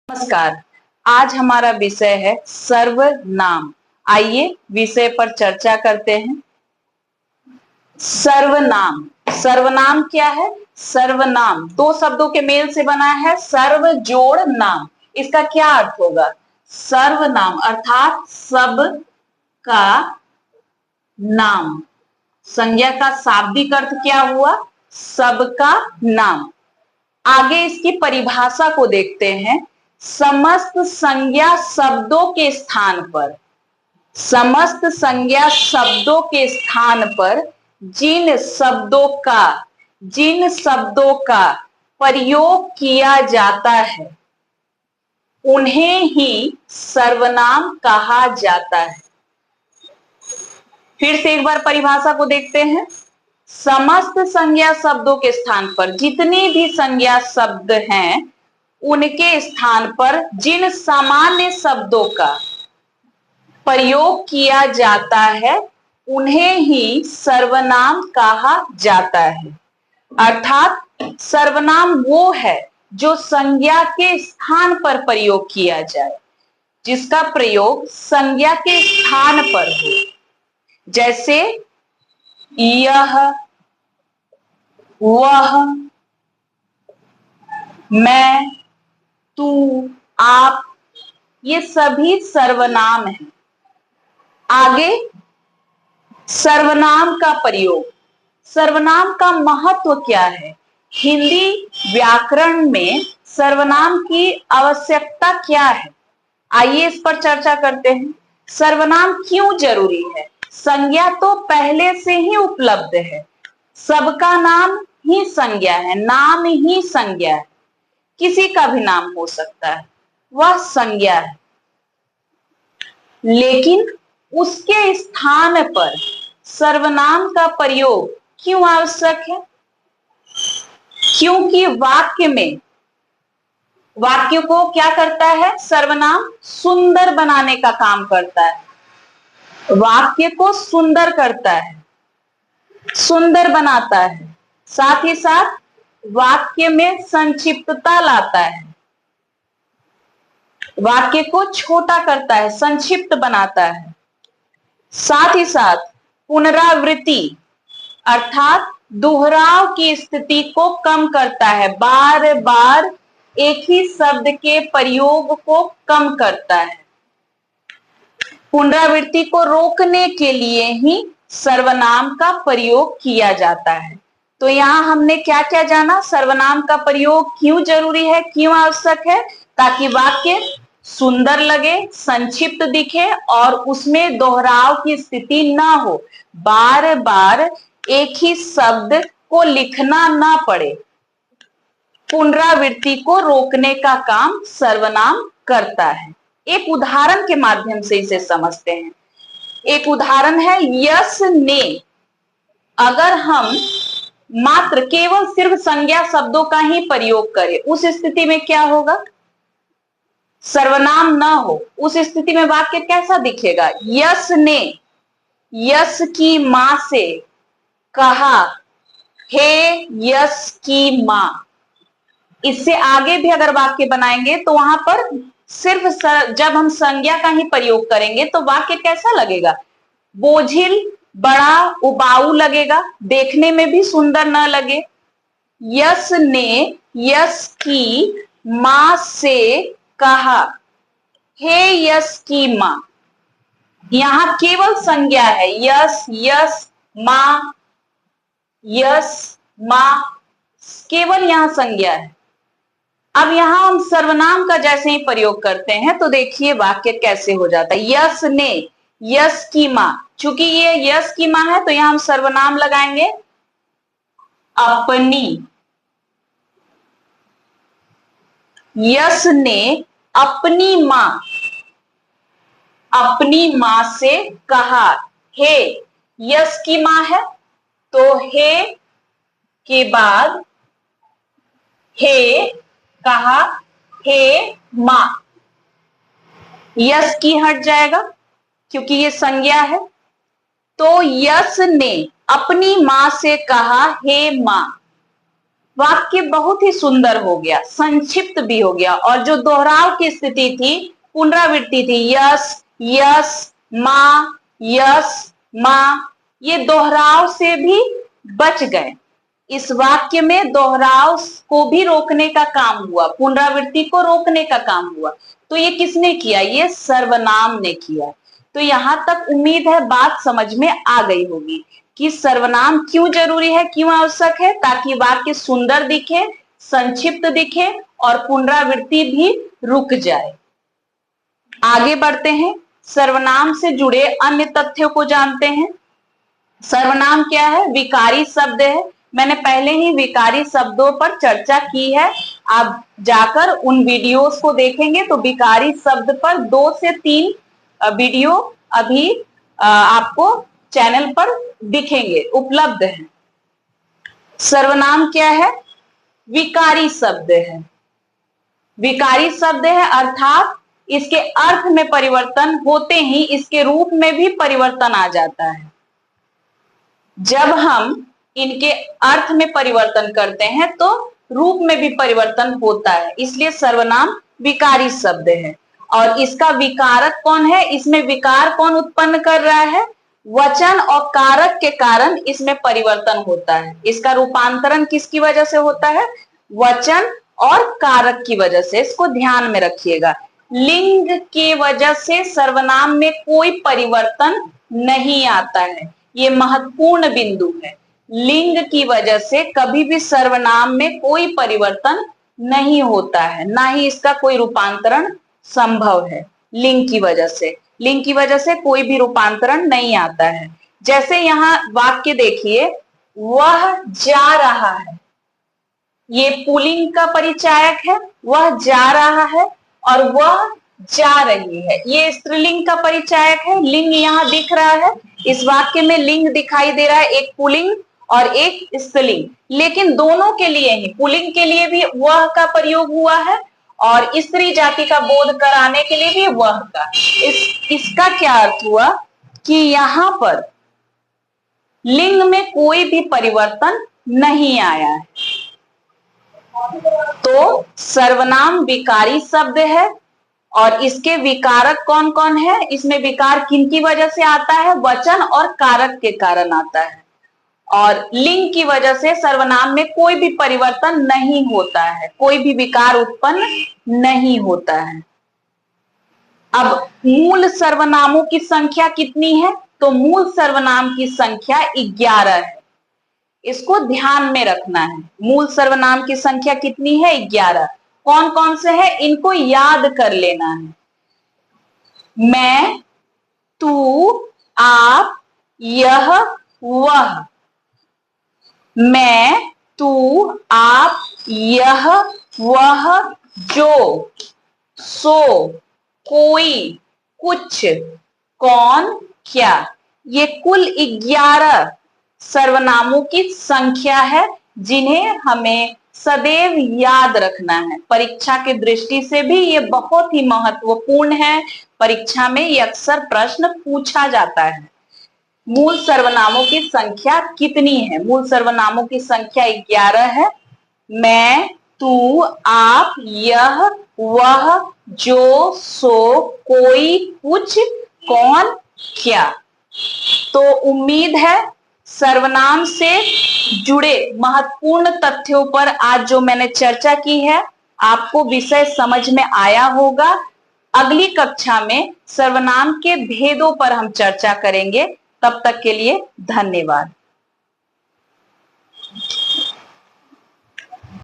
नमस्कार। आज हमारा विषय है सर्वनाम। आइए विषय पर चर्चा करते हैं। सर्वनाम। सर्वनाम क्या है? सर्वनाम दो शब्दों के मेल से बना है। सर्व जोड़ नाम। इसका क्या अर्थ होगा? सर्वनाम अर्थात सब का नाम। संज्ञा का शाब्दिक अर्थ क्या हुआ? सबका नाम। आगे इसकी परिभाषा को देखते हैं। समस्त संज्ञा शब्दों के स्थान पर, समस्त संज्ञा शब्दों के स्थान पर जिन शब्दों का प्रयोग किया जाता है उन्हें ही सर्वनाम कहा जाता है। फिर से एक बार परिभाषा को देखते हैं। समस्त संज्ञा शब्दों के स्थान पर जितनी भी संज्ञा शब्द हैं उनके स्थान पर जिन सामान्य शब्दों का प्रयोग किया जाता है उन्हें ही सर्वनाम कहा जाता है। अर्थात सर्वनाम वो है जो संज्ञा के स्थान पर प्रयोग किया जाए, जिसका प्रयोग संज्ञा के स्थान पर हो। जैसे यह, वह, मैं, तू, आप, ये सभी सर्वनाम हैं। आगे सर्वनाम का प्रयोग। सर्वनाम का महत्व क्या है? हिंदी व्याकरण में सर्वनाम की आवश्यकता क्या है? आइए इस पर चर्चा करते हैं। सर्वनाम क्यों जरूरी है? संज्ञा तो पहले से ही उपलब्ध है। सबका नाम ही संज्ञा है, नाम ही संज्ञा है। किसी का भी नाम हो सकता है, वह संज्ञा है। लेकिन उसके स्थान पर सर्वनाम का प्रयोग क्यों आवश्यक है? क्योंकि वाक्य को क्या करता है? सर्वनाम सुंदर बनाने का काम करता है। वाक्य को सुंदर करता है, सुंदर बनाता है। साथ ही साथ वाक्य में संक्षिप्तता लाता है, वाक्य को छोटा करता है, संक्षिप्त बनाता है। साथ ही साथ पुनरावृत्ति अर्थात दोहराव की स्थिति को कम करता है, बार बार एक ही शब्द के प्रयोग को कम करता है। पुनरावृत्ति को रोकने के लिए ही सर्वनाम का प्रयोग किया जाता है। तो यहाँ हमने क्या क्या जाना? सर्वनाम का प्रयोग क्यों जरूरी है, क्यों आवश्यक है? ताकि वाक्य सुंदर लगे, संक्षिप्त दिखे और उसमें दोहराव की स्थिति ना हो, बार बार एक ही शब्द को लिखना ना पड़े। पुनरावृत्ति को रोकने का काम सर्वनाम करता है। एक उदाहरण के माध्यम से इसे समझते हैं। एक उदाहरण है यस ने। अगर हम मात्र केवल सिर्फ संज्ञा शब्दों का ही प्रयोग करें, उस स्थिति में क्या होगा? सर्वनाम ना हो। उस स्थिति में वाक्य कैसा दिखेगा? यस ने यस की मां से कहा, हे यस की मां। इससे आगे भी अगर वाक्य बनाएंगे तो वहां पर सिर्फ जब हम संज्ञा का ही प्रयोग करेंगे तो वाक्य कैसा लगेगा? बोझिल, बड़ा, उबाऊ लगेगा, देखने में भी सुंदर न लगे। यस ने यस की मां से कहा, हे यस की मां। यहां केवल संज्ञा है, यस, यस, मां, यस, मां, केवल यहां संज्ञा है। अब यहां हम सर्वनाम का जैसे ही प्रयोग करते हैं तो देखिए वाक्य कैसे हो जाता है। यस ने यस की मां, चूंकि ये यस की मां है तो यहां हम सर्वनाम लगाएंगे अपनी। यस ने अपनी मां से कहा, हे यस की मां है तो हे के बाद हे कहा, हे मां। यस की हट जाएगा क्योंकि ये संज्ञा है। तो यस ने अपनी मां से कहा, हे मां। वाक्य बहुत ही सुंदर हो गया, संक्षिप्त भी हो गया, और जो दोहराव की स्थिति थी, पुनरावृत्ति थी, यस यस माँ यस माँ, ये दोहराव से भी बच गए। इस वाक्य में दोहराव को भी रोकने का काम हुआ, पुनरावृत्ति को रोकने का काम हुआ। तो ये किसने किया? ये सर्वनाम ने किया। तो यहां तक उम्मीद है बात समझ में आ गई होगी कि सर्वनाम क्यों जरूरी है, क्यों आवश्यक है, ताकि वाक्य सुंदर दिखे, संक्षिप्त दिखे और पुनरावृत्ति भी रुक जाए। आगे बढ़ते हैं, सर्वनाम से जुड़े अन्य तथ्यों को जानते हैं। सर्वनाम क्या है? विकारी शब्द है। मैंने पहले ही विकारी शब्दों पर चर्चा की है, आप जाकर उन वीडियोस को देखेंगे तो विकारी शब्द पर 2 से 3 वीडियो अभी आपको चैनल पर दिखेंगे, उपलब्ध है। सर्वनाम क्या है? विकारी शब्द है। विकारी शब्द है अर्थात इसके अर्थ में परिवर्तन होते ही इसके रूप में भी परिवर्तन आ जाता है। जब हम इनके अर्थ में परिवर्तन करते हैं तो रूप में भी परिवर्तन होता है, इसलिए सर्वनाम विकारी शब्द है। और इसका विकारक कौन है? इसमें विकार कौन उत्पन्न कर रहा है? वचन और कारक के कारण इसमें परिवर्तन होता है। इसका रूपांतरण किसकी वजह से होता है? वचन और कारक की वजह से। इसको ध्यान में रखिएगा। लिंग की वजह से सर्वनाम में कोई परिवर्तन नहीं आता है, ये महत्वपूर्ण बिंदु है। लिंग की वजह से कभी भी सर्वनाम में कोई परिवर्तन नहीं होता है, ना ही इसका कोई रूपांतरण संभव है। लिंग की वजह से कोई भी रूपांतरण नहीं आता है। जैसे यहाँ वाक्य देखिए, वह जा रहा है, ये पुल्लिंग का परिचायक है, वह जा रहा है, और वह जा रही है, ये स्त्रीलिंग का परिचायक है। लिंग यहाँ दिख रहा है, इस वाक्य में लिंग दिखाई दे रहा है, एक पुल्लिंग और एक स्त्रीलिंग, लेकिन दोनों के लिए ही, पुल्लिंग के लिए भी वह का प्रयोग हुआ है और स्त्री जाति का बोध कराने के लिए भी वह का। इसका क्या अर्थ हुआ कि यहाँ पर लिंग में कोई भी परिवर्तन नहीं आया है। तो सर्वनाम विकारी शब्द है और इसके विकारक कौन कौन है? इसमें विकार किनकी वजह से आता है? वचन और कारक के कारण आता है। और लिंग की वजह से सर्वनाम में कोई भी परिवर्तन नहीं होता है, कोई भी विकार उत्पन्न नहीं होता है। अब मूल सर्वनामों की संख्या कितनी है? तो मूल सर्वनाम की संख्या 11 है। इसको ध्यान में रखना है। मूल सर्वनाम की संख्या कितनी है? 11। कौन कौन से है? इनको याद कर लेना है। मैं, तू, आप, यह, वह। मैं, तू, आप, यह, वह, जो, सो, कोई, कुछ, कौन, क्या। ये कुल 11 सर्वनामों की संख्या है जिन्हें हमें सदैव याद रखना है। परीक्षा की दृष्टि से भी ये बहुत ही महत्वपूर्ण है। परीक्षा में ये अक्सर प्रश्न पूछा जाता है। मूल सर्वनामों की संख्या कितनी है? मूल सर्वनामों की संख्या 11 है। मैं, तू, आप, यह, वह, जो, सो, कोई, कुछ, कौन, क्या। तो उम्मीद है सर्वनाम से जुड़े महत्वपूर्ण तथ्यों पर आज जो मैंने चर्चा की है आपको विषय समझ में आया होगा। अगली कक्षा में सर्वनाम के भेदों पर हम चर्चा करेंगे। तब तक के लिए धन्यवाद।